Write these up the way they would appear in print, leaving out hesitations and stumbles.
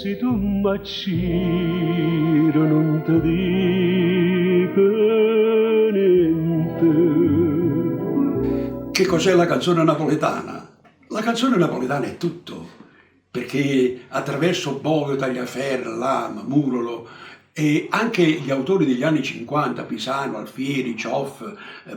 Se tu m'acciro non ti dico niente. Che cos'è la canzone napoletana? La canzone napoletana è tutto, perché attraverso Bovio, Tagliaferra, Lama, Murolo e anche gli autori degli anni 50, Pisano, Alfieri, Cioff,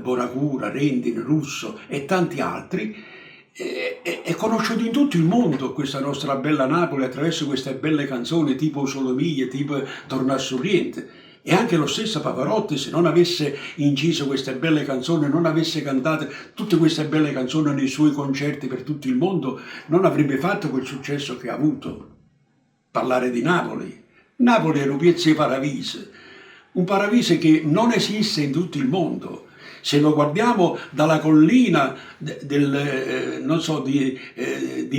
Bonacura, Rendin, Russo e tanti altri, è conosciuto in tutto il mondo questa nostra bella Napoli attraverso queste belle canzoni tipo Solomie, tipo Tornar sull'Oriente. E anche lo stesso Pavarotti, se non avesse inciso queste belle canzoni, non avesse cantato tutte queste belle canzoni nei suoi concerti per tutto il mondo, non avrebbe fatto quel successo che ha avuto. Parlare di Napoli. Napoli è un piezzo di paradiso, un paradiso che non esiste in tutto il mondo. Se lo guardiamo dalla collina di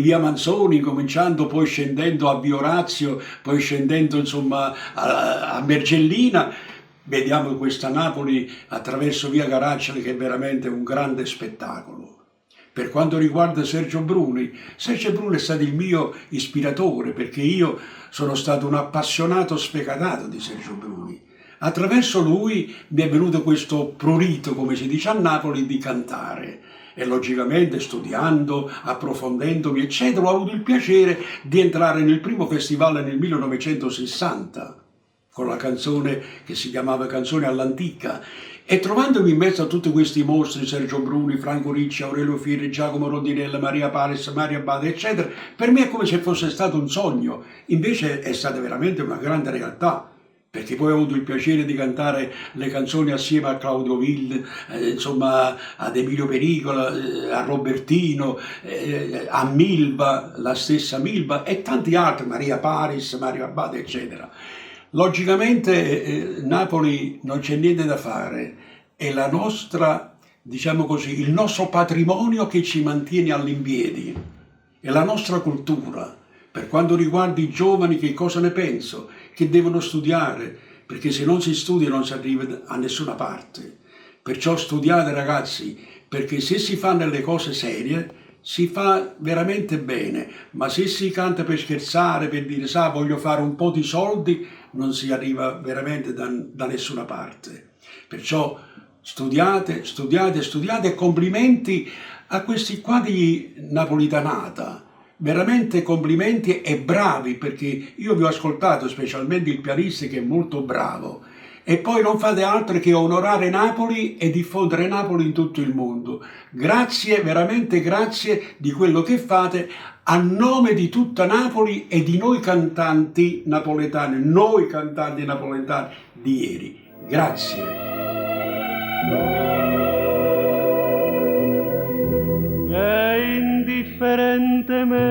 Via Manzoni, cominciando poi scendendo a Via Orazio, poi scendendo insomma a Mergellina, vediamo questa Napoli attraverso Via Caracciolo che è veramente un grande spettacolo. Per quanto riguarda Sergio Bruni è stato il mio ispiratore perché io sono stato un appassionato sfegatato di Sergio Bruni. Attraverso lui mi è venuto questo prurito, come si dice a Napoli, di cantare e logicamente studiando, approfondendomi eccetera, ho avuto il piacere di entrare nel primo festival nel 1960 con la canzone che si chiamava Canzone all'Antica e trovandomi in mezzo a tutti questi mostri, Sergio Bruni, Franco Ricci, Aurelio Fieri, Giacomo Rondinella, Maria Pares, Mario Abate eccetera, per me è come se fosse stato un sogno, invece è stata veramente una grande realtà. Perché poi ho avuto il piacere di cantare le canzoni assieme a Claudio Will, insomma ad Emilio Pericola, a Robertino, a Milba, la stessa Milba e tanti altri, Maria Paris, Mario Abate, eccetera. Logicamente Napoli non c'è niente da fare, è la nostra, diciamo così, il nostro patrimonio che ci mantiene all'impiedi, è la nostra cultura. Per quanto riguarda i giovani, che cosa ne penso? Che devono studiare, perché se non si studia non si arriva a nessuna parte. Perciò studiate ragazzi, perché se si fanno le cose serie si fa veramente bene, ma se si canta per scherzare, per dire sa voglio fare un po' di soldi, non si arriva veramente da nessuna parte. Perciò studiate, studiate, studiate e complimenti a questi qua di Napolitanata. Veramente complimenti e bravi, perché io vi ho ascoltato, specialmente il pianista che è molto bravo, e poi non fate altro che onorare Napoli e diffondere Napoli in tutto il mondo. Grazie, veramente grazie di quello che fate a nome di tutta Napoli e di noi cantanti napoletani di ieri. Grazie. E indifferentemente